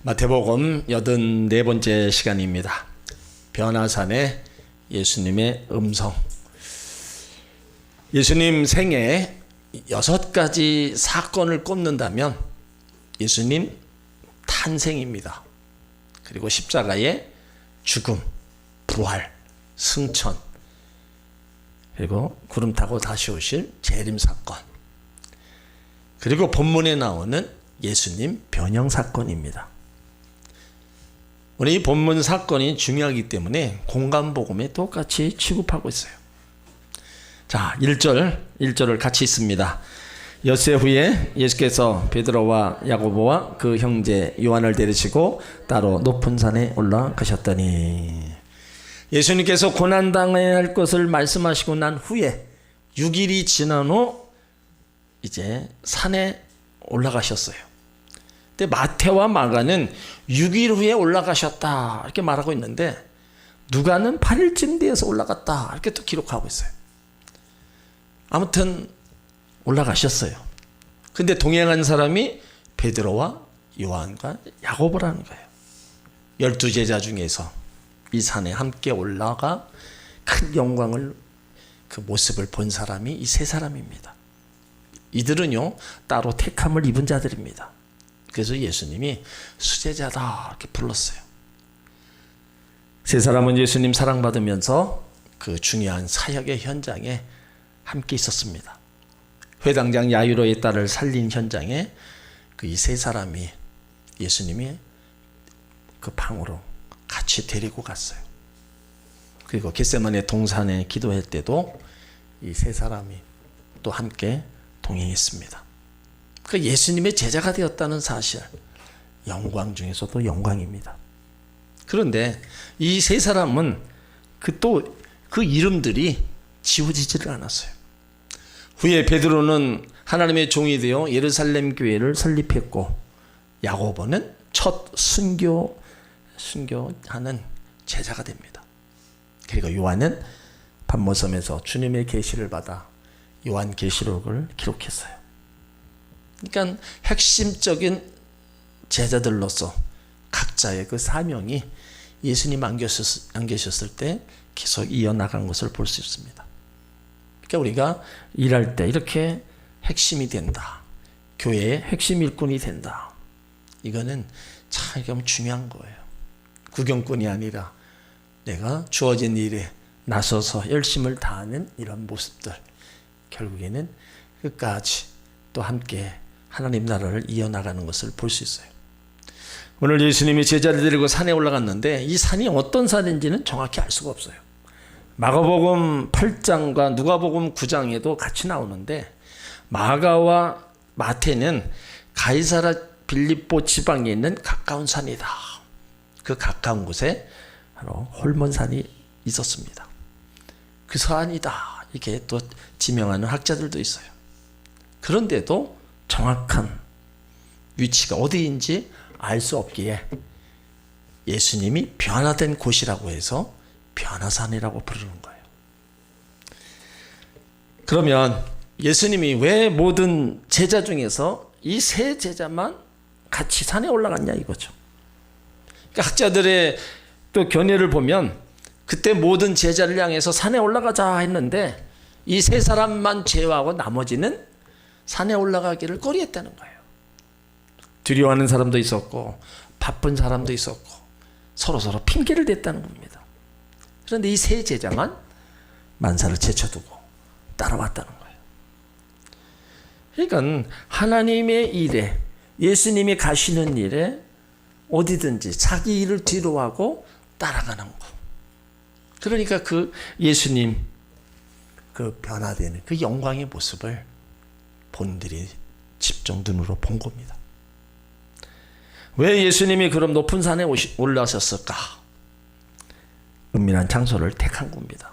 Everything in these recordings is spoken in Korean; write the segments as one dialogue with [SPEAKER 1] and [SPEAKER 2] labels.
[SPEAKER 1] 마태복음 84번째 시간입니다. 변화산의 예수님의 음성. 예수님 생애 6가지 사건을 꼽는다면 예수님 탄생입니다. 그리고 십자가의 죽음, 부활, 승천, 그리고 구름 타고 다시 오실 재림 사건, 그리고 본문에 나오는 예수님 변형 사건입니다. 오늘 이 본문 사건이 중요하기 때문에 공간복음에 똑같이 취급하고 있어요. 자, 1절을 같이 읽습니다. 엿새 후에 예수께서 베드로와 야고보와 그 형제 요한을 데리시고 따로 높은 산에 올라가셨더니, 예수님께서 고난당해야 할 것을 말씀하시고 난 후에 6일이 지난 후 이제 산에 올라가셨어요. 근데 마태와 마가는 6일 후에 올라가셨다 이렇게 말하고 있는데, 누가는 8일쯤 되어서 올라갔다 이렇게 또 기록하고 있어요. 아무튼 올라가셨어요. 근데 동행한 사람이 베드로와 요한과 야고보라는 거예요. 12제자 중에서 이 산에 함께 올라가 큰 영광을, 그 모습을 본 사람이 이 세 사람입니다. 이들은요 따로 택함을 입은 자들입니다. 그래서 예수님이 수제자다 이렇게 불렀어요. 세 사람은 예수님 사랑받으면서 그 중요한 사역의 현장에 함께 있었습니다. 회당장 야이로의 딸을 살린 현장에 그 이 세 사람이 예수님이 그 방으로 같이 데리고 갔어요. 그리고 겟세마네 동산에 기도할 때도 이 세 사람이 또 함께 동행했습니다. 그 예수님의 제자가 되었다는 사실, 영광 중에서도 영광입니다. 그런데 이 세 사람은 그 이름들이 지워지지를 않았어요. 후에 베드로는 하나님의 종이 되어 예루살렘 교회를 설립했고, 야고보는 첫 순교하는 제자가 됩니다. 그리고 요한은 patmos섬에서 주님의 계시를 받아 요한계시록을 기록했어요. 그러니까 핵심적인 제자들로서 각자의 그 사명이 예수님 안 계셨을 때 계속 이어나간 것을 볼 수 있습니다. 그러니까 우리가 일할 때 이렇게 핵심이 된다, 교회의 핵심 일꾼이 된다, 이거는 참 중요한 거예요. 구경꾼이 아니라 내가 주어진 일에 나서서 열심을 다하는 이런 모습들, 결국에는 끝까지 또 함께 하나님 나라를 이어나가는 것을 볼 수 있어요. 오늘 예수님이 제자를 데리고 산에 올라갔는데, 이 산이 어떤 산인지는 정확히 알 수가 없어요. 마가복음 8장과 누가복음 9장에도 같이 나오는데, 마가와 마태는 가이사라 빌립보 지방에 있는 가까운 산이다, 그 가까운 곳에 바로 홀몬산이 있었습니다. 그 산이다 이렇게 또 지명하는 학자들도 있어요. 그런데도 정확한 위치가 어디인지 알 수 없기에 예수님이 변화된 곳이라고 해서 변화산이라고 부르는 거예요. 그러면 예수님이 왜 모든 제자 중에서 이 세 제자만 같이 산에 올라갔냐 이거죠. 그러니까 학자들의 또 견해를 보면, 그때 모든 제자를 향해서 산에 올라가자 했는데 이 세 사람만 제외하고 나머지는 산에 올라가기를 꺼리했다는 거예요. 두려워하는 사람도 있었고 바쁜 사람도 있었고 서로 핑계를 댔다는 겁니다. 그런데 이 세 제자만 만사를 제쳐두고 따라왔다는 거예요. 그러니까 하나님의 일에, 예수님이 가시는 일에 어디든지 자기 일을 뒤로하고 따라가는 거. 그러니까 그 예수님 그 변화되는 그 영광의 모습을 본들이 집중 눈으로 본 겁니다. 왜 예수님이 그럼 높은 산에 올라섰을까? 은밀한 장소를 택한 겁니다.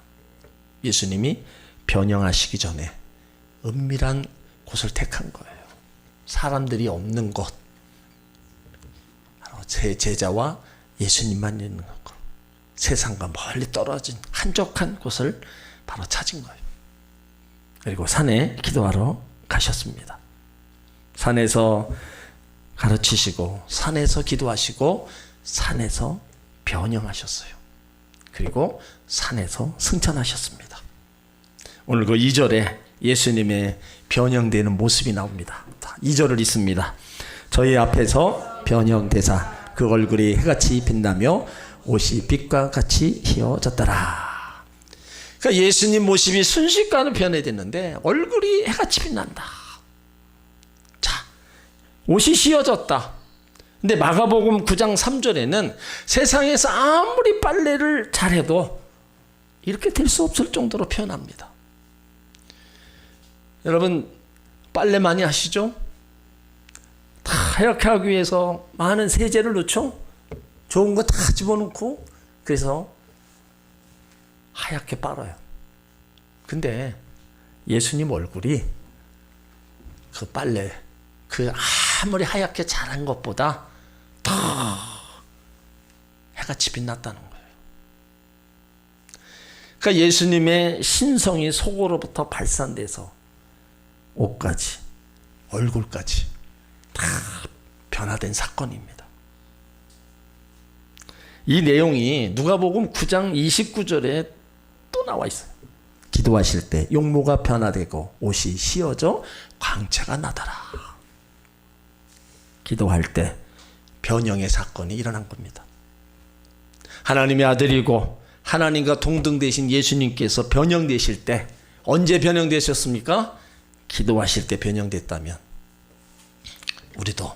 [SPEAKER 1] 예수님이 변형하시기 전에 은밀한 곳을 택한 거예요. 사람들이 없는 곳, 제 제자와 예수님만 있는 것, 세상과 멀리 떨어진 한적한 곳을 바로 찾은 거예요. 그리고 산에 기도하러 가셨습니다. 산에서 가르치시고 산에서 기도하시고 산에서 변형하셨어요. 그리고 산에서 승천하셨습니다. 오늘 그 2절에 예수님의 변형되는 모습이 나옵니다. 2절을 읽습니다. 저희 앞에서 변형되사 그 얼굴이 해같이 빛나며 옷이 빛과 같이 휘어졌더라. 그러니까 예수님 모습이 순식간에 변해졌는데 얼굴이 해같이 빛난다. 자, 옷이 휘어졌다. 근데 마가복음 9장 3절에는 세상에서 아무리 빨래를 잘해도 이렇게 될 수 없을 정도로 표현합니다. 여러분 빨래 많이 하시죠? 다 이렇게 하기 위해서 많은 세제를 넣죠? 좋은 거 다 집어넣고 그래서 하얗게 빨아요. 근데 예수님 얼굴이 그 빨래 그 아무리 하얗게 잘한 것보다 더 해같이 빛났다는 거예요. 그러니까 예수님의 신성이 속으로부터 발산돼서 옷까지 얼굴까지 다 변화된 사건입니다. 이 내용이 누가복음 9장 29절에 또 나와 있어요. 기도하실 때 용모가 변화되고 옷이 휘어져 광채가 나더라. 기도할 때 변형의 사건이 일어난 겁니다. 하나님의 아들이고 하나님과 동등되신 예수님께서 변형되실 때 언제 변형되셨습니까? 기도하실 때 변형됐다면 우리도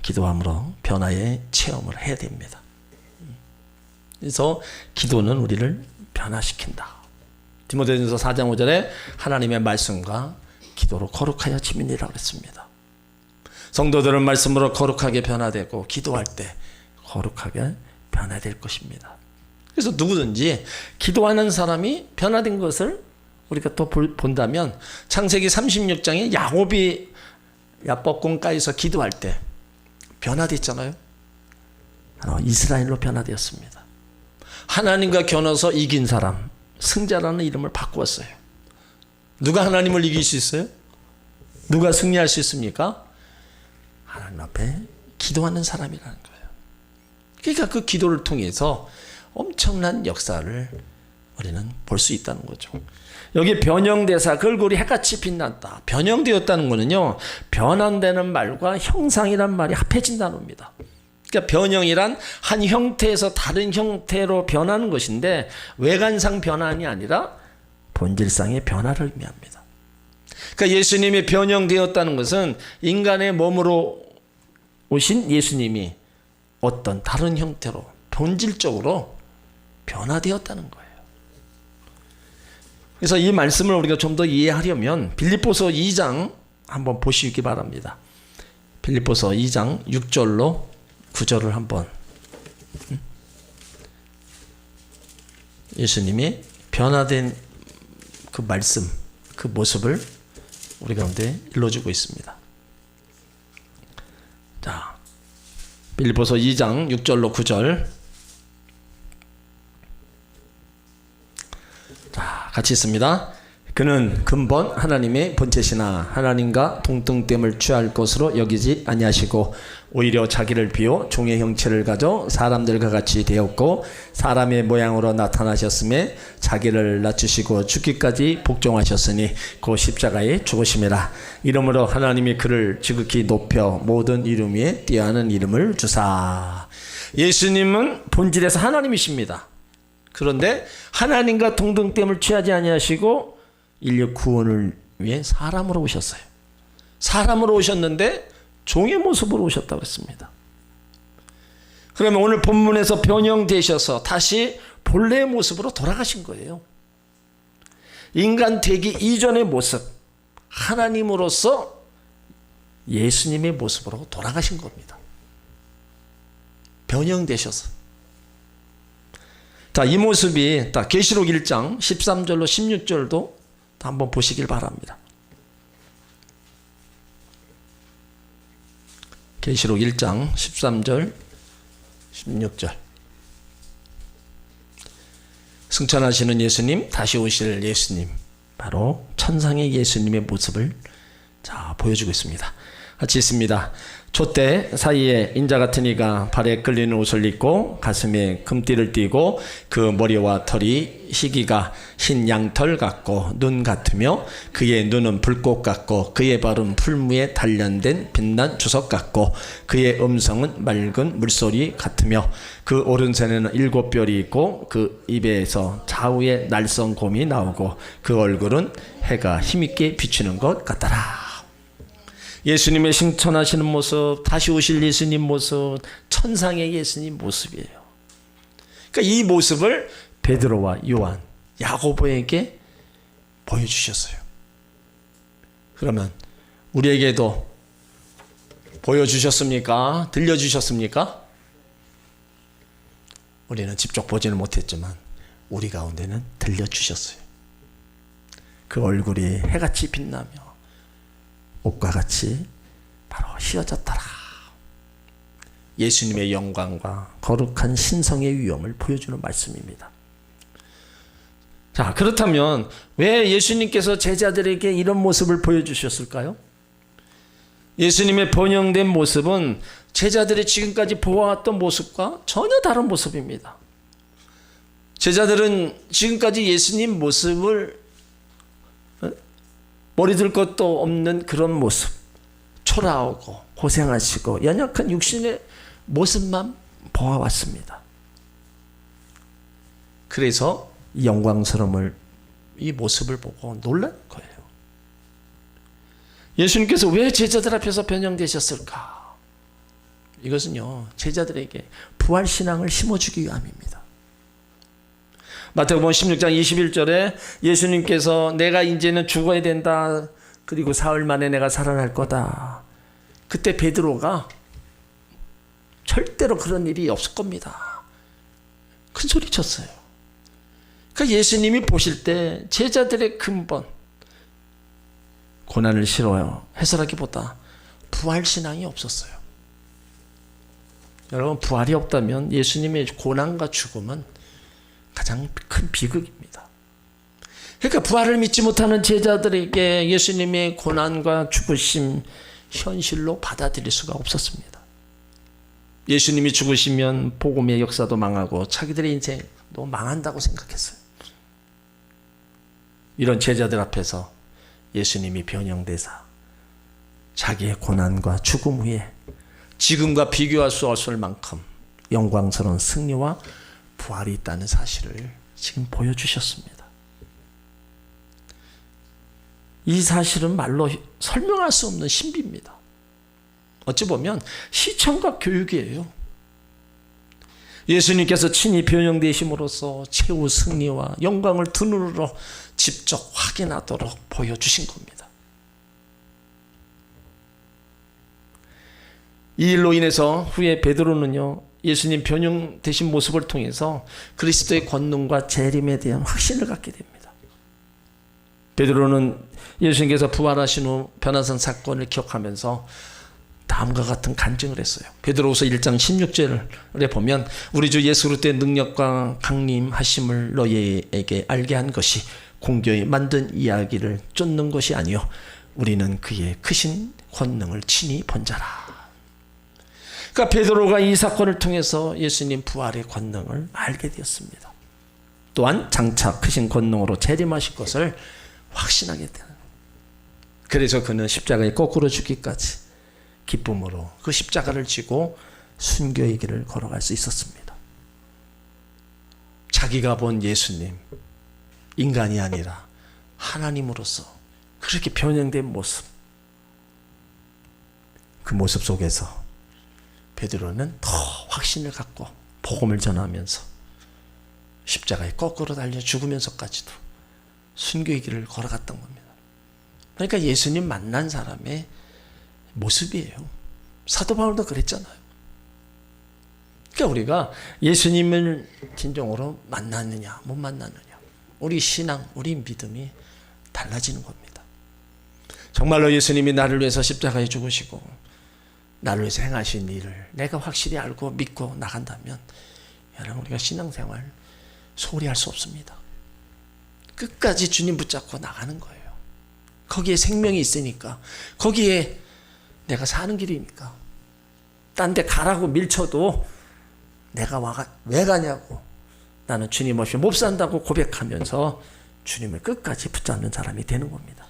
[SPEAKER 1] 기도함으로 변화의 체험을 해야 됩니다. 그래서 기도는 우리를 변화시킨다. 디모데전서 4장 5절에 하나님의 말씀과 기도로 거룩하여 지민이라고 했습니다. 성도들은 말씀으로 거룩하게 변화되고 기도할 때 거룩하게 변화될 것입니다. 그래서 누구든지 기도하는 사람이 변화된 것을 우리가 또 본다면 창세기 36장에 야곱이 야복강가에서 기도할 때 변화됐잖아요. 이스라엘로 변화되었습니다. 하나님과 겨눠서 이긴 사람, 승자라는 이름을 바꾸었어요. 누가 하나님을 이길 수 있어요? 누가 승리할 수 있습니까? 하나님 앞에 기도하는 사람이라는 거예요. 그러니까 그 기도를 통해서 엄청난 역사를 우리는 볼 수 있다는 거죠. 여기 변형대사 그 얼굴이 해같이 빛났다. 변형되었다는 거는요, 변환되는 말과 형상이란 말이 합해진다는 겁니다. 그러니까 변형이란 한 형태에서 다른 형태로 변하는 것인데 외관상 변환이 아니라 본질상의 변화를 의미합니다. 그러니까 예수님이 변형되었다는 것은 인간의 몸으로 오신 예수님이 어떤 다른 형태로 본질적으로 변화되었다는 거예요. 그래서 이 말씀을 우리가 좀 더 이해하려면 빌립보서 2장 한번 보시기 바랍니다. 빌립보서 2장 6절로 9절을 한번 예수님이 변화된 그 말씀, 그 모습을 우리 가운데 일러주고 있습니다. 자, 빌립보서 2장 6절로 9절 자, 같이 있습니다. 그는 근본 하나님의 본체시나 하나님과 동등됨을 취할 것으로 여기지 아니하시고 오히려 자기를 비워 종의 형체를 가져 사람들과 같이 되었고 사람의 모양으로 나타나셨음에 자기를 낮추시고 죽기까지 복종하셨으니 그 십자가에 죽으심이라. 이러므로 하나님이 그를 지극히 높여 모든 이름 위에 뛰어나는 이름을 주사. 예수님은 본질에서 하나님이십니다. 그런데 하나님과 동등됨을 취하지 아니하시고 인류 구원을 위해 사람으로 오셨어요. 사람으로 오셨는데 종의 모습으로 오셨다고 했습니다. 그러면 오늘 본문에서 변형되셔서 다시 본래의 모습으로 돌아가신 거예요. 인간 되기 이전의 모습, 하나님으로서 예수님의 모습으로 돌아가신 겁니다. 변형되셔서. 자, 이 모습이 계시록 1장 13절로 16절도 한번 보시길 바랍니다. 계시록 1장 13절 16절 승천하시는 예수님, 다시 오실 예수님, 바로 천상의 예수님의 모습을 자 보여주고 있습니다. 같이 있습니다. 촛대 사이에 인자 같은 이가 발에 끌리는 옷을 입고 가슴에 금띠를 띠고 그 머리와 털이 희기가 흰 양털 같고 눈 같으며 그의 눈은 불꽃 같고 그의 발은 풀무에 단련된 빛난 주석 같고 그의 음성은 맑은 물소리 같으며 그 오른손에는 7 별이 있고 그 입에서 좌우에 날선 곰이 나오고 그 얼굴은 해가 힘있게 비추는 것 같더라. 예수님의 승천하시는 모습, 다시 오실 예수님 모습, 천상의 예수님 모습이에요. 그러니까 이 모습을 베드로와 요한, 야고보에게 보여주셨어요. 그러면 우리에게도 보여주셨습니까? 들려주셨습니까? 우리는 직접 보지는 못했지만 우리 가운데는 들려주셨어요. 그 얼굴이 해같이 빛나며 옷과 같이 바로 휘어졌더라. 예수님의 영광과 거룩한 신성의 위엄을 보여주는 말씀입니다. 자, 그렇다면 왜 예수님께서 제자들에게 이런 모습을 보여주셨을까요? 예수님의 번영된 모습은 제자들이 지금까지 보아왔던 모습과 전혀 다른 모습입니다. 제자들은 지금까지 예수님 모습을 머리 들 것도 없는 그런 모습, 초라하고 고생하시고 연약한 육신의 모습만 보아왔습니다. 그래서 이 영광스러움을, 이 모습을 보고 놀란 거예요. 예수님께서 왜 제자들 앞에서 변형되셨을까? 이것은요, 제자들에게 부활신앙을 심어주기 위함입니다. 마태복음 16장 21절에 예수님께서 내가 이제는 죽어야 된다. 그리고 사흘 만에 내가 살아날 거다. 그때 베드로가 절대로 그런 일이 없을 겁니다. 큰 소리 쳤어요. 그러니까 예수님이 보실 때 제자들의 근본, 고난을 싫어요 해설하기보다 부활신앙이 없었어요. 여러분, 부활이 없다면 예수님의 고난과 죽음은 가장 큰 비극입니다. 그러니까 부활을 믿지 못하는 제자들에게 예수님의 고난과 죽으심 현실로 받아들일 수가 없었습니다. 예수님이 죽으시면 복음의 역사도 망하고 자기들의 인생도 망한다고 생각했어요. 이런 제자들 앞에서 예수님이 변형되사 자기의 고난과 죽음 후에 지금과 비교할 수 없을 만큼 영광스러운 승리와 부활이 있다는 사실을 지금 보여주셨습니다. 이 사실은 말로 설명할 수 없는 신비입니다. 어찌 보면 시청과 교육이에요. 예수님께서 친히 변형되심으로써 최후 승리와 영광을 두 눈으로 직접 확인하도록 보여주신 겁니다. 이 일로 인해서 후에 베드로는요, 예수님 변형되신 모습을 통해서 그리스도의 권능과 재림에 대한 확신을 갖게 됩니다. 베드로는 예수님께서 부활하신 후 변화산 사건을 기억하면서 다음과 같은 간증을 했어요. 베드로후서 1장 16절에 보면 우리 주 예수 그리스도의 능력과 강림하심을 너희에게 알게 한 것이 공교히 만든 이야기를 쫓는 것이 아니요 우리는 그의 크신 권능을 친히 본 자라. 그러니까 베드로가 이 사건을 통해서 예수님 부활의 권능을 알게 되었습니다. 또한 장차 크신 권능으로 재림하실 것을 확신하게 되는. 그래서 그는 십자가에 거꾸로 죽기까지 기쁨으로 그 십자가를 지고 순교의 길을 걸어갈 수 있었습니다. 자기가 본 예수님, 인간이 아니라 하나님으로서 그렇게 변형된 모습, 그 모습 속에서 베드로는 더 확신을 갖고 복음을 전하면서 십자가에 거꾸로 달려 죽으면서까지도 순교의 길을 걸어갔던 겁니다. 그러니까 예수님 만난 사람의 모습이에요. 사도 바울도 그랬잖아요. 그러니까 우리가 예수님을 진정으로 만났느냐 못 만났느냐, 우리 신앙, 우리 믿음이 달라지는 겁니다. 정말로 예수님이 나를 위해서 십자가에 죽으시고 나를 위해서 행하신 일을 내가 확실히 알고 믿고 나간다면 여러분, 우리가 신앙생활 소홀히 할 수 없습니다. 끝까지 주님 붙잡고 나가는 거예요. 거기에 생명이 있으니까, 거기에 내가 사는 길이니까 딴 데 가라고 밀쳐도 내가 왜 가냐고, 나는 주님 없이 못 산다고 고백하면서 주님을 끝까지 붙잡는 사람이 되는 겁니다.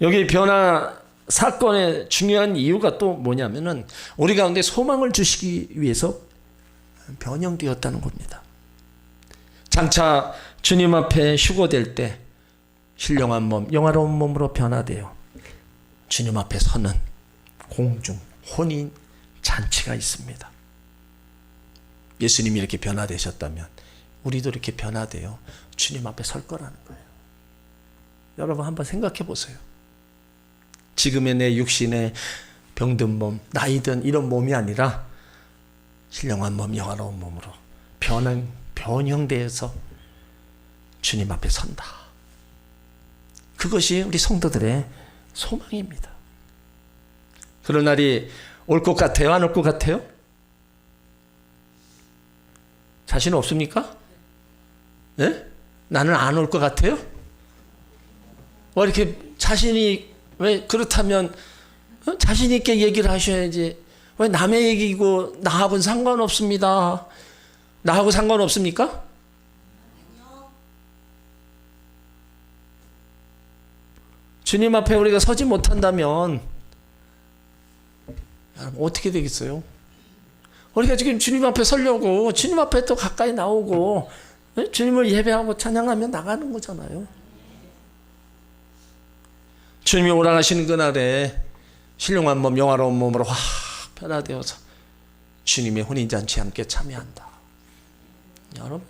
[SPEAKER 1] 여기 변화 사건의 중요한 이유가 또 뭐냐면은 우리 가운데 소망을 주시기 위해서 변형되었다는 겁니다. 장차 주님 앞에 휴거될 때 신령한 몸, 영화로운 몸으로 변화되어 주님 앞에 서는 공중 혼인 잔치가 있습니다. 예수님이 이렇게 변화되셨다면 우리도 이렇게 변화되어 주님 앞에 설 거라는 거예요. 여러분 한번 생각해 보세요. 지금의 내 육신의 병든 몸, 나이든 이런 몸이 아니라 신령한 몸, 영화로운 몸으로 변형되어서 주님 앞에 선다. 그것이 우리 성도들의 소망입니다. 그런 날이 올 것 같아요? 안 올 것 같아요? 자신 없습니까? 네? 나는 안 올 것 같아요? 왜 이렇게 왜 그렇다면 자신 있게 얘기를 하셔야지. 왜 남의 얘기고 나하고는 상관없습니다. 나하고 상관없습니까? 주님 앞에 우리가 서지 못한다면 여러분 어떻게 되겠어요? 우리가 지금 주님 앞에 서려고 주님 앞에 또 가까이 나오고 주님을 예배하고 찬양하며 나가는 거잖아요. 주님이 오라가시는 그날에 신령한 몸, 영화로운 몸으로 확 변화되어서 주님의 혼인잔치에 함께 참여한다. 여러분,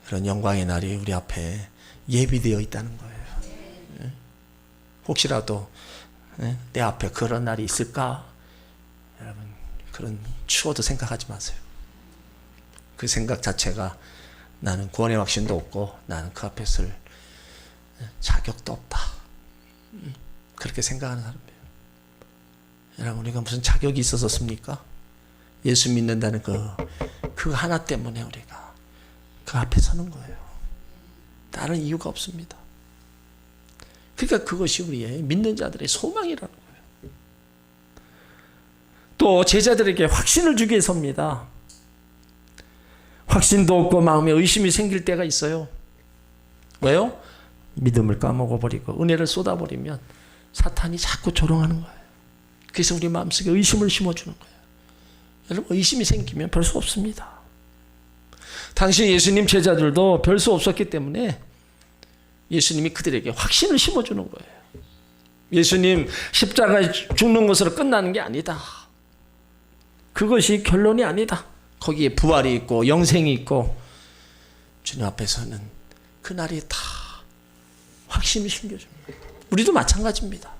[SPEAKER 1] 그런 영광의 날이 우리 앞에 예비되어 있다는 거예요. 혹시라도 내 앞에 그런 날이 있을까? 여러분, 그런 추워도 생각하지 마세요. 그 생각 자체가 나는 구원의 확신도 없고 나는 그 앞에 설 자격도 없다. 그렇게 생각하는 사람이에요. 여러분, 우리가 무슨 자격이 있어서 씁니까? 예수 믿는다는 그 하나 때문에 우리가 그 앞에 서는 거예요. 다른 이유가 없습니다. 그러니까 그것이 우리의 믿는 자들의 소망이라는 거예요. 또 제자들에게 확신을 주기 위해서입니다. 확신도 없고 마음에 의심이 생길 때가 있어요. 왜요? 믿음을 까먹어버리고 은혜를 쏟아버리면 사탄이 자꾸 조롱하는 거예요. 그래서 우리 마음속에 의심을 심어주는 거예요. 여러분, 의심이 생기면 별 수 없습니다. 당시 예수님 제자들도 별 수 없었기 때문에 예수님이 그들에게 확신을 심어주는 거예요. 예수님 십자가에 죽는 것으로 끝나는 게 아니다. 그것이 결론이 아니다. 거기에 부활이 있고 영생이 있고 주님 앞에서는 그날이 다 확신을 심겨줍니다. 우리도 마찬가지입니다.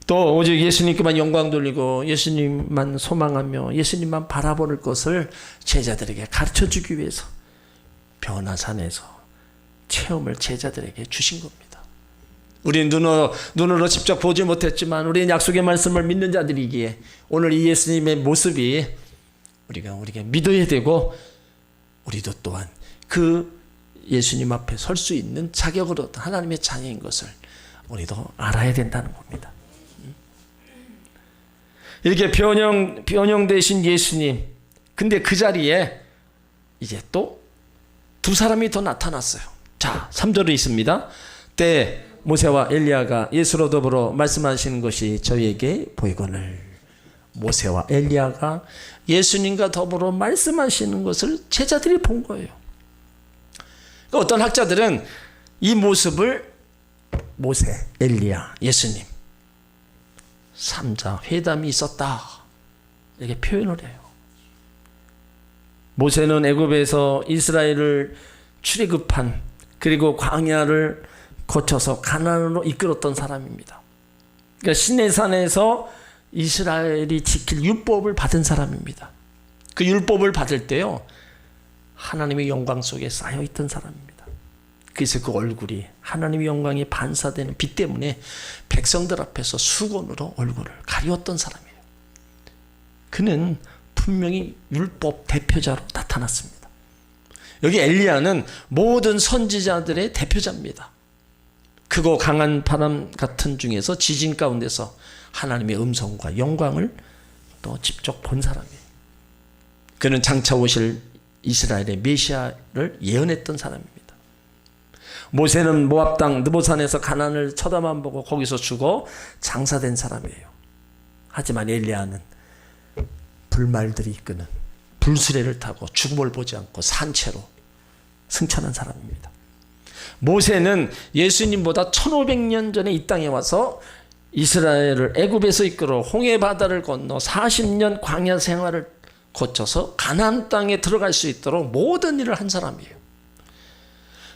[SPEAKER 1] 또 오직 예수님께만 영광 돌리고 예수님만 소망하며 예수님만 바라보는 것을 제자들에게 가르쳐주기 위해서 변화산에서 체험을 제자들에게 주신 겁니다. 우리는 눈으로 직접 보지 못했지만 우리는 약속의 말씀을 믿는 자들이기에 오늘 이 예수님의 모습이 우리가 믿어야 되고 우리도 또한 그 예수님 앞에 설 수 있는 자격을 얻은 하나님의 자녀인 것을 우리도 알아야 된다는 겁니다. 이렇게 변형되신 예수님, 근데 그 자리에 이제 또 두 사람이 더 나타났어요. 자, 3절에 있습니다. 때 모세와 엘리야가 예수로 더불어 말씀하시는 것이 저희에게 보이거늘. 모세와 엘리야가 예수님과 더불어 말씀하시는 것을 제자들이 본 거예요. 그러니까 어떤 학자들은 이 모습을 모세, 엘리야, 예수님 3자 회담이 있었다 이렇게 표현을 해요. 모세는 애굽에서 이스라엘을 출애굽한 그리고 광야를 거쳐서 가나안으로 이끌었던 사람입니다. 그러니까 시내산에서 이스라엘이 지킬 율법을 받은 사람입니다. 그 율법을 받을 때요 하나님의 영광 속에 쌓여있던 사람입니다. 그래서 그 얼굴이 하나님의 영광이 반사되는 빛 때문에 백성들 앞에서 수건으로 얼굴을 가리웠던 사람이에요. 그는 분명히 율법 대표자로 나타났습니다. 여기 엘리야는 모든 선지자들의 대표자입니다. 크고 강한 바람 같은 중에서 지진 가운데서 하나님의 음성과 영광을 또 직접 본 사람이에요. 그는 장차 오실 이스라엘의 메시아를 예언했던 사람입니다. 모세는 모압 땅 느보산에서 가나안을 쳐다만 보고 거기서 죽어 장사된 사람이에요. 하지만 엘리야는 불말들이 이끄는 불수레를 타고 죽음을 보지 않고 산채로 승천한 사람입니다. 모세는 예수님보다 1500년 전에 이 땅에 와서 이스라엘을 애굽에서 이끌어 홍해 바다를 건너 40년 광야 생활을 거쳐서 가나안 땅에 들어갈 수 있도록 모든 일을 한 사람이에요.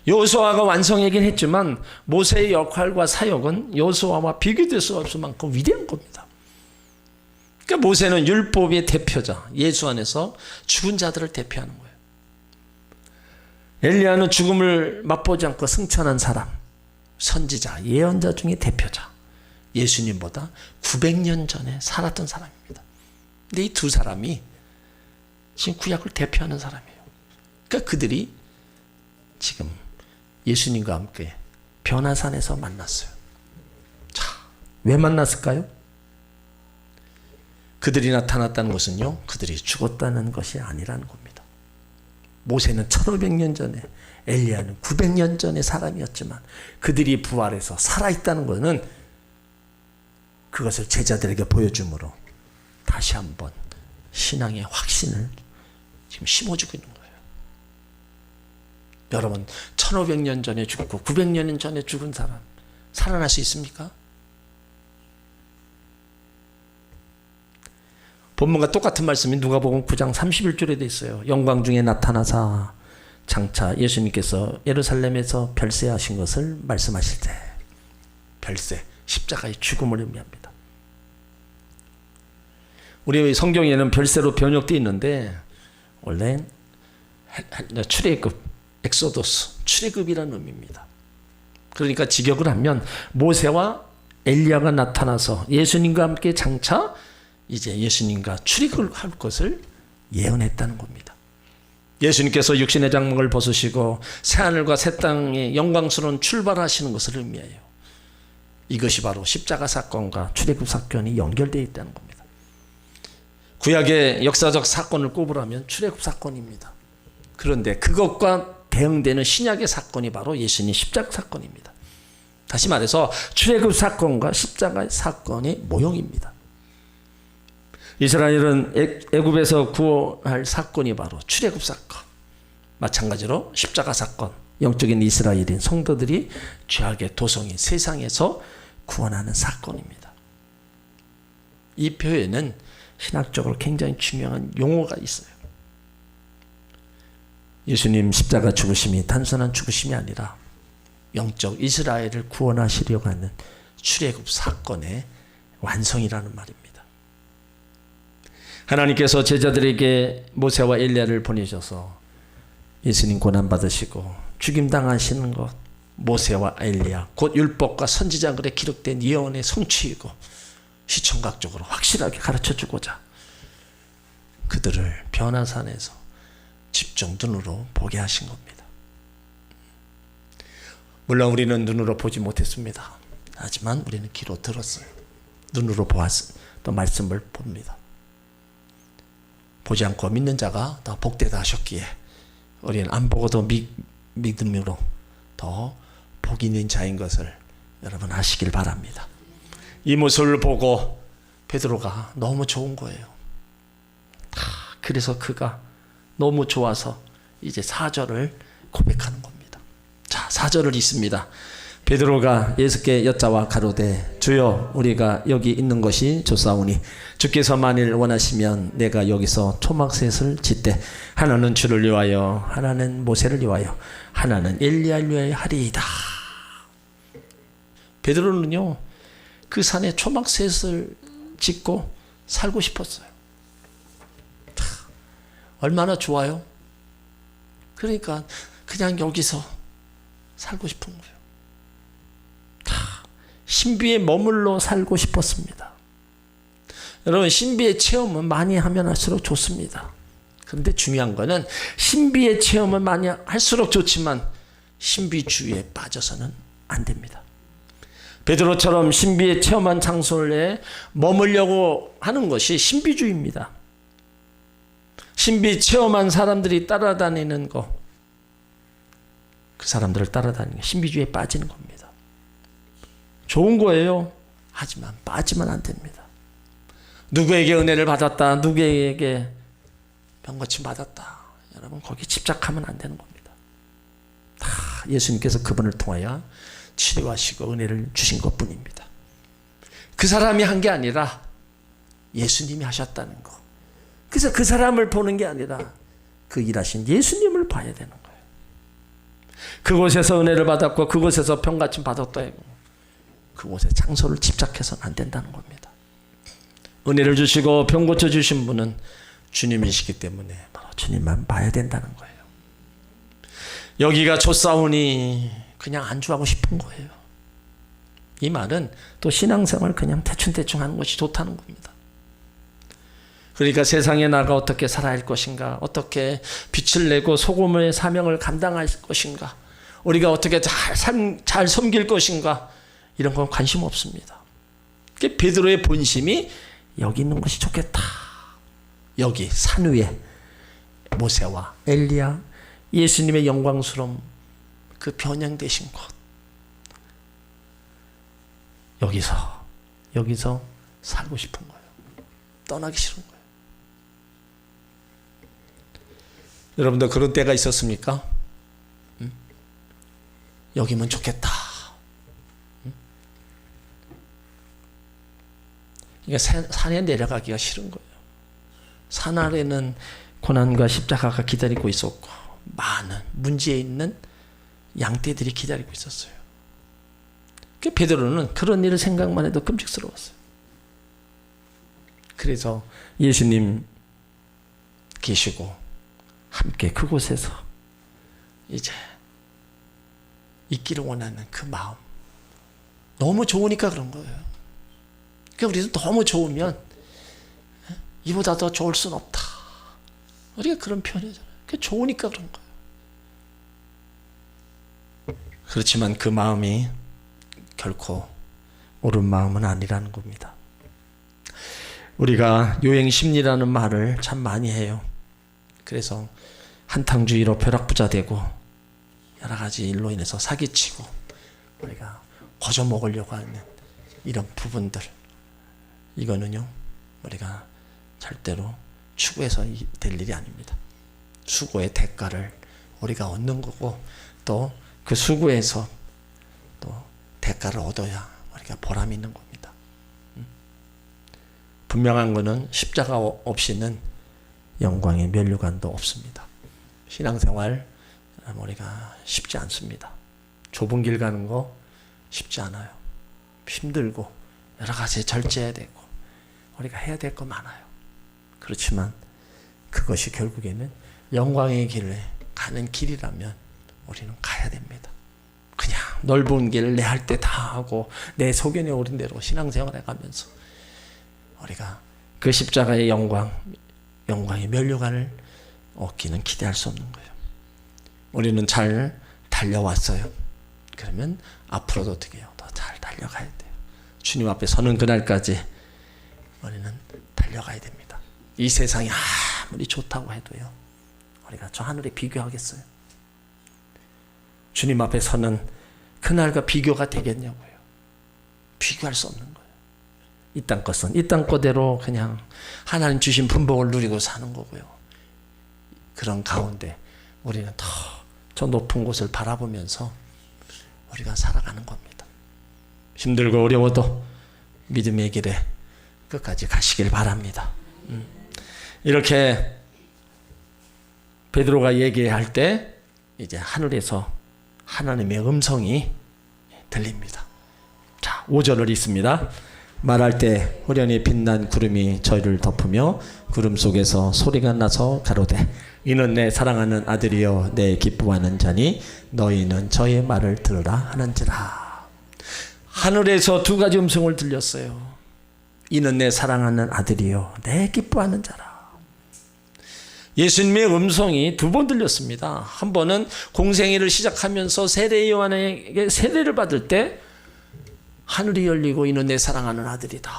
[SPEAKER 1] 여호수아가 완성하긴 했지만 모세의 역할과 사역은 여호수아와 비교될 수 없을 만큼 위대한 겁니다. 그러니까 모세는 율법의 대표자, 예수 안에서 죽은 자들을 대표하는 거예요. 엘리야는 죽음을 맛보지 않고 승천한 사람, 선지자, 예언자 중에 대표자, 예수님보다 900년 전에 살았던 사람입니다. 근데 이 두 사람이 지금 구약을 대표하는 사람이에요. 그러니까 그들이 지금 예수님과 함께 변화산에서 만났어요. 자, 왜 만났을까요? 그들이 나타났다는 것은요, 그들이 죽었다는 것이 아니라는 겁니다. 모세는 1500년 전에, 엘리야는 900년 전의 사람이었지만 그들이 부활해서 살아있다는 것은 그것을 제자들에게 보여줌으로 다시 한번 신앙의 확신을 지금 심어주고 있는 거예요. 여러분, 1500년 전에 죽고 900년 전에 죽은 사람 살아날 수 있습니까? 본문과 똑같은 말씀이 누가복음 9장 31절에 돼 있어요. 영광 중에 나타나사 장차 예수님께서 예루살렘에서 별세하신 것을 말씀하실 때, 별세, 십자가의 죽음을 의미합니다. 우리 성경에는 별세로 번역되어 있는데 원래 출애굽, 엑소더스, 출애굽이라는 의미입니다. 그러니까 직역을 하면 모세와 엘리야가 나타나서 예수님과 함께 장차 이제 예수님과 출애굽을 할 것을 예언했다는 겁니다. 예수님께서 육신의 장막을 벗으시고 새하늘과 새 땅에 영광스러운 출발하시는 것을 의미해요. 이것이 바로 십자가 사건과 출애굽 사건이 연결되어 있다는 겁니다. 구약의 역사적 사건을 꼽으라면 출애굽 사건입니다. 그런데 그것과 대응되는 신약의 사건이 바로 예수님 십자가 사건입니다. 다시 말해서 출애굽 사건과 십자가 사건의 모형입니다. 이스라엘은 애굽에서 구원할 사건이 바로 출애굽 사건, 마찬가지로 십자가 사건, 영적인 이스라엘인 성도들이 죄악의 도성인 세상에서 구원하는 사건입니다. 이 표현은 신학적으로 굉장히 중요한 용어가 있어요. 예수님 십자가 죽으심이 단순한 죽으심이 아니라 영적 이스라엘을 구원하시려고 하는 출애굽 사건의 완성이라는 말입니다. 하나님께서 제자들에게 모세와 엘리야를 보내셔서 예수님 고난받으시고 죽임당하시는 것, 모세와 엘리야, 곧 율법과 선지자글에 기록된 예언의 성취이고 시청각적으로 확실하게 가르쳐주고자 그들을 변화산에서 집중 눈으로 보게 하신 겁니다. 물론 우리는 눈으로 보지 못했습니다. 하지만 우리는 귀로 들었어요. 눈으로 보았어요. 또 말씀을 봅니다. 보지 않고 믿는 자가 더 복되다 하셨기에 우리는 안 보고도 믿음으로 더 복 있는 자인 것을 여러분 아시길 바랍니다. 이 모습을 보고 베드로가 너무 좋은 거예요. 그래서 그가 너무 좋아서 이제 4절을 고백하는 겁니다. 자, 4절을 읽습니다. 베드로가 예수께 여짜와 가로되 주여 우리가 여기 있는 것이 좋사오니 주께서 만일 원하시면 내가 여기서 초막셋을 짓되 하나는 주를 위하여 하나는 모세를 위하여 하나는 엘리야를 위하여 하리이다. 베드로는요 그 산에 초막셋을 짓고 살고 싶었어요. 얼마나 좋아요. 그러니까 그냥 여기서 살고 싶은 거예요. 신비에 머물러 살고 싶었습니다. 여러분, 신비의 체험은 많이 하면 할수록 좋습니다. 그런데 중요한 거는 신비의 체험은 많이 할수록 좋지만 신비주의에 빠져서는 안 됩니다. 베드로처럼 신비에 체험한 장소에 머물려고 하는 것이 신비주의입니다. 신비 체험한 사람들이 따라다니는 거, 그 사람들을 따라다니는 게 신비주의에 빠지는 겁니다. 좋은 거예요. 하지만 빠지면 안 됩니다. 누구에게 은혜를 받았다, 누구에게 병고침 받았다, 여러분 거기 집착하면 안 되는 겁니다. 다 예수님께서 그분을 통하여 치료하시고 은혜를 주신 것뿐입니다. 그 사람이 한 게 아니라 예수님이 하셨다는 거. 그래서 그 사람을 보는 게 아니라 그 일하신 예수님을 봐야 되는 거예요. 그곳에서 은혜를 받았고 그곳에서 병고침 받았다, 그곳에 장소를 집착해서는 안 된다는 겁니다. 은혜를 주시고 병 고쳐주신 분은 주님이시기 때문에 바로 주님만 봐야 된다는 거예요. 여기가 좋사오니 그냥 안주하고 싶은 거예요. 이 말은 또 신앙생활 그냥 대충대충 하는 것이 좋다는 겁니다. 그러니까 세상에 나가 어떻게 살아야 할 것인가, 어떻게 빛을 내고 소금의 사명을 감당할 것인가, 우리가 어떻게 잘 섬길 것인가, 이런 건 관심 없습니다. 베드로의 본심이 여기 있는 것이 좋겠다. 여기 산 위에 모세와 엘리야, 예수님의 영광스러움, 그 변형되신 곳, 여기서 살고 싶은 거예요. 떠나기 싫은 거예요. 여러분들 그런 때가 있었습니까? 여기면 좋겠다. 그러니까 산에 내려가기가 싫은 거예요. 산 아래는 고난과 십자가가 기다리고 있었고 많은 문제에 있는 양떼들이 기다리고 있었어요. 베드로는 그런 일을 생각만 해도 끔찍스러웠어요. 그래서 예수님 계시고 함께 그곳에서 이제 있기를 원하는 그 마음, 너무 좋으니까 그런 거예요. 그러니까 우리도 너무 좋으면 이보다 더 좋을 순 없다, 우리가 그런 표현이잖아요. 좋으니까 그런 거예요. 그렇지만 그 마음이 결코 옳은 마음은 아니라는 겁니다. 우리가 요행심리라는 말을 참 많이 해요. 그래서 한탕주의로 벼락부자 되고 여러 가지 일로 인해서 사기치고 우리가 거저 먹으려고 하는 이런 부분들, 이거는요 우리가 절대로 추구해서 될 일이 아닙니다. 수고의 대가를 우리가 얻는 거고, 또 그 수고에서 또 대가를 얻어야 우리가 보람이 있는 겁니다. 분명한 것은 십자가 없이는 영광의 면류관도 없습니다. 신앙생활 우리가 쉽지 않습니다. 좁은 길 가는 거 쉽지 않아요. 힘들고 여러 가지 절제해야 되고 우리가 해야 될 거 많아요. 그렇지만 그것이 결국에는 영광의 길을 가는 길이라면 우리는 가야 됩니다. 그냥 넓은 길을 내 할 때 다 하고 내 소견에 오른 대로 신앙생활 해가면서 우리가 그 십자가의 영광의 면류관을 얻기는 기대할 수 없는 거예요. 우리는 잘 달려왔어요. 그러면 앞으로도 어떻게 해요? 더 잘 달려가야 돼요. 주님 앞에 서는 그날까지 우리는 달려가야 됩니다. 이 세상이 아무리 좋다고 해도요, 우리가 저 하늘에 비교하겠어요? 주님 앞에 서는 그날과 비교가 되겠냐고요. 비교할 수 없는 거예요. 이 땅 것은 이 땅 거대로 그냥 하나님 주신 분복을 누리고 사는 거고요. 그런 가운데 우리는 더 저 높은 곳을 바라보면서 우리가 살아가는 겁니다. 힘들고 어려워도 믿음의 길에 끝까지 가시길 바랍니다. 이렇게 베드로가 얘기할 때 이제 하늘에서 하나님의 음성이 들립니다. 자, 5절을 읽습니다. 말할 때 호련히 빛난 구름이 저희를 덮으며 구름 속에서 소리가 나서 가로되 이는 내 사랑하는 아들이여 내 기뻐하는 자니 너희는 저의 말을 들으라 하는지라. 하늘에서 두 가지 음성을 들렸어요. 이는 내 사랑하는 아들이요 내 기뻐하는 자라. 예수님의 음성이 두 번 들렸습니다. 한 번은 공생애를 시작하면서 세례 요한에게 세례를 받을 때 하늘이 열리고 이는 내 사랑하는 아들이다.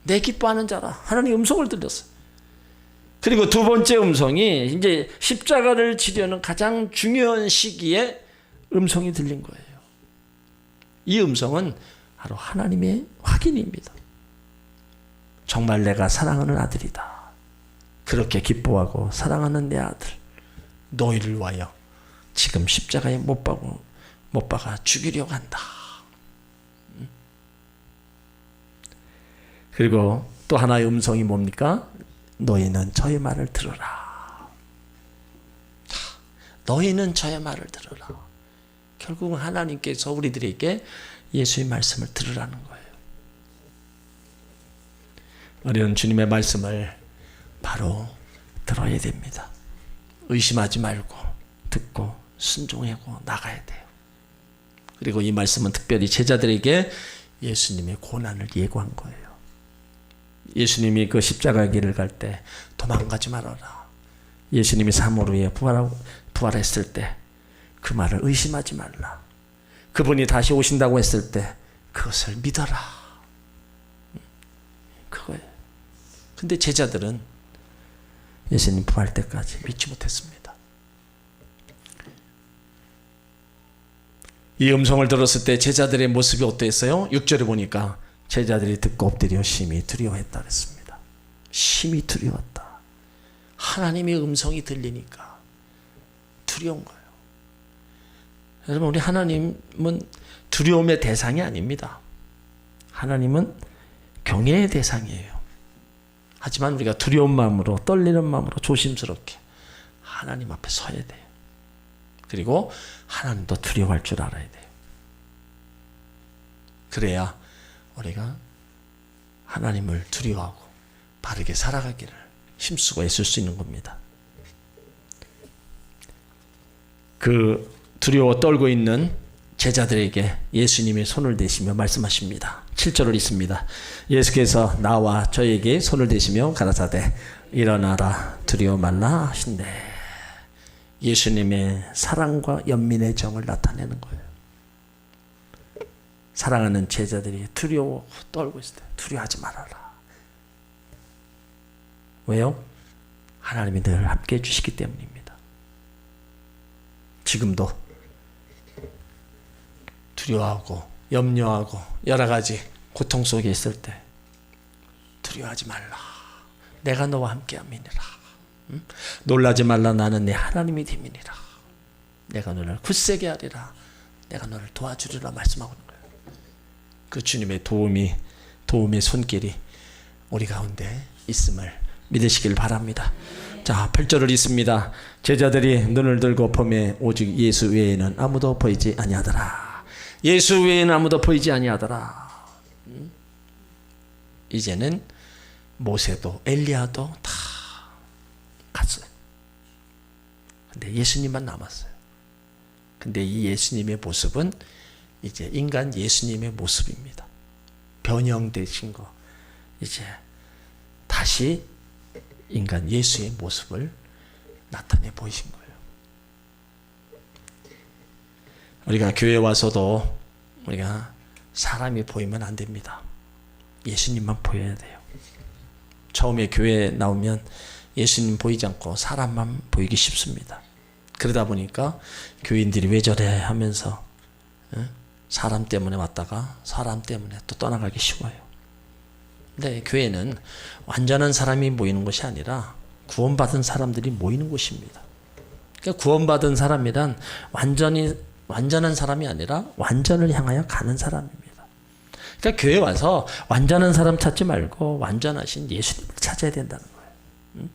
[SPEAKER 1] 내 기뻐하는 자라. 하나님 음성을 들렸어요. 그리고 두 번째 음성이 이제 십자가를 지려는 가장 중요한 시기에 음성이 들린 거예요. 이 음성은 바로 하나님의 확인입니다. 정말 내가 사랑하는 아들이다. 그렇게 기뻐하고 사랑하는 내 아들, 너희를 위하여 지금 십자가에 못 박아 죽이려고 한다. 그리고 또 하나의 음성이 뭡니까? 너희는 저의 말을 들으라. 너희는 저의 말을 들으라. 결국은 하나님께서 우리들에게 예수의 말씀을 들으라는 거예요. 우리는 주님의 말씀을 바로 들어야 됩니다. 의심하지 말고 듣고 순종하고 나가야 돼요. 그리고 이 말씀은 특별히 제자들에게 예수님의 고난을 예고한 거예요. 예수님이 그 십자가 길을 갈 때 도망가지 말아라. 예수님이 3월 후에 부활했을 때 그 말을 의심하지 말라. 그분이 다시 오신다고 했을 때 그것을 믿어라. 그거예요. 근데 제자들은 예수님 부활 때까지 믿지 못했습니다. 이 음성을 들었을 때 제자들의 모습이 어땠어요? 6절에 보니까 제자들이 듣고 엎드려 심히 두려워했다 그랬습니다. 심히 두려웠다. 하나님의 음성이 들리니까 두려운 거예요. 여러분, 우리 하나님은 두려움의 대상이 아닙니다. 하나님은 경외의 대상이에요. 하지만 우리가 두려운 마음으로, 떨리는 마음으로 조심스럽게 하나님 앞에 서야 돼요. 그리고 하나님도 두려워할 줄 알아야 돼요. 그래야 우리가 하나님을 두려워하고 바르게 살아가기를 힘쓰고 애쓸 수 있는 겁니다. 그 두려워 떨고 있는 제자들에게 예수님이 손을 대시며 말씀하십니다. 7절을 읽습니다. 예수께서 나와 저에게 손을 대시며 가라사대 일어나라 두려워 말라 하신대. 예수님의 사랑과 연민의 정을 나타내는 거예요. 사랑하는 제자들이 두려워 떨고 있을 때 두려워하지 말아라. 왜요? 하나님이 늘 함께 해주시기 때문입니다. 지금도 두려워하고 염려하고 여러 가지 고통 속에 있을 때 두려워하지 말라. 내가 너와 함께 함이니라. 놀라지 말라. 나는 내 하나님이 됨이니라. 내가 너를 굳세게 하리라. 내가 너를 도와주리라 말씀하고 있는 거예요. 그 주님의 도움의 손길이 우리 가운데 있음을 믿으시길 바랍니다. 자, 8절을 읽습니다. 제자들이 눈을 들고 보매 오직 예수 외에는 아무도 보이지 아니하더라. 예수 외에는 아무도 보이지 아니하더라. 이제는 모세도 엘리야도 다 갔어요. 근데 예수님만 남았어요. 근데 이 예수님의 모습은 이제 인간 예수님의 모습입니다. 변형되신 거. 이제 다시 인간 예수의 모습을 나타내 보이신 거예요. 우리가 교회 와서도 우리가 사람이 보이면 안 됩니다. 예수님만 보여야 돼요. 처음에 교회에 나오면 예수님 보이지 않고 사람만 보이기 쉽습니다. 그러다 보니까 교인들이 왜 저래 하면서 사람 때문에 왔다가 사람 때문에 또 떠나가기 쉬워요. 근데 교회는 완전한 사람이 모이는 것이 아니라 구원받은 사람들이 모이는 곳입니다. 그러니까 구원받은 사람이란 완전한 사람이 아니라 완전을 향하여 가는 사람입니다. 그러니까 교회 와서 완전한 사람 찾지 말고 완전하신 예수님을 찾아야 된다는 거예요.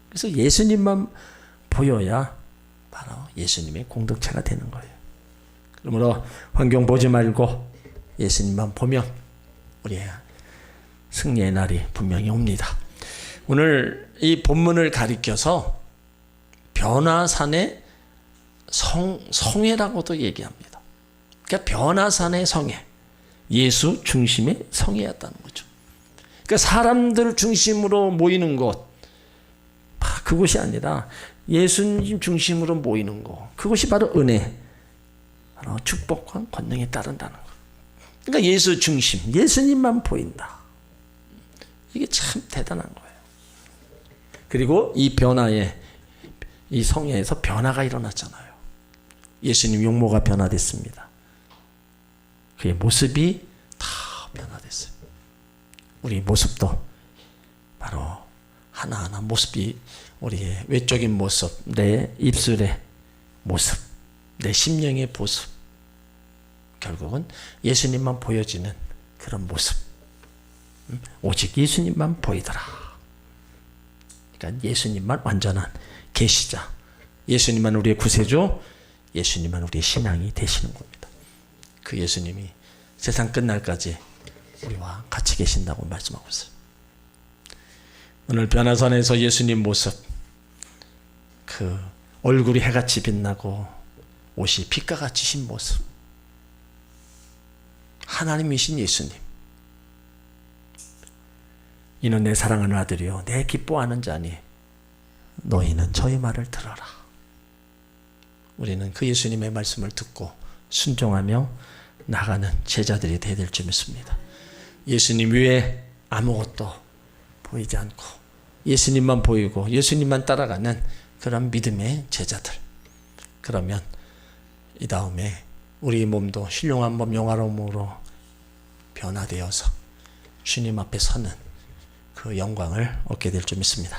[SPEAKER 1] 그래서 예수님만 보여야 바로 예수님의 공동체가 되는 거예요. 그러므로 환경 보지 말고 예수님만 보면 우리의 승리의 날이 분명히 옵니다. 오늘 이 본문을 가리켜서 변화산의 성회라고도 얘기합니다. 그러니까 변화산의 성회, 예수 중심의 성회였다는 거죠. 그러니까 사람들 중심으로 모이는 곳, 그것이 아니라 예수님 중심으로 모이는 곳, 그것이 바로 은혜, 바로 축복과 권능에 따른다는 것. 그러니까 예수 중심, 예수님만 보인다. 이게 참 대단한 거예요. 그리고 이 변화에, 이 성회에서 변화가 일어났잖아요. 예수님 용모가 변화됐습니다. 그의 모습이 다 변화됐어요. 우리 모습도 바로 하나하나 모습이, 우리의 외적인 모습, 내 입술의 모습, 내 심령의 모습, 결국은 예수님만 보여지는 그런 모습. 오직 예수님만 보이더라. 그러니까 예수님만 완전한 계시자, 예수님만 우리의 구세주, 예수님만 우리의 신앙이 되시는 겁니다. 그 예수님이 세상 끝날까지 우리와 같이 계신다고 말씀하고 있어요. 오늘 변화산에서 예수님 모습, 그 얼굴이 해같이 빛나고 옷이 빛과 같이 신 모습, 하나님이신 예수님, 이는 내 사랑하는 아들이요 내 기뻐하는 자니 너희는 저희 말을 들어라. 우리는 그 예수님의 말씀을 듣고 순종하며 나가는 제자들이 되어야 될 줄 믿습니다. 예수님 외에 아무것도 보이지 않고 예수님만 보이고 예수님만 따라가는 그런 믿음의 제자들. 그러면 이 다음에 우리 몸도 신령한 몸 영화로움으로 변화되어서 주님 앞에 서는 그 영광을 얻게 될 줄 믿습니다.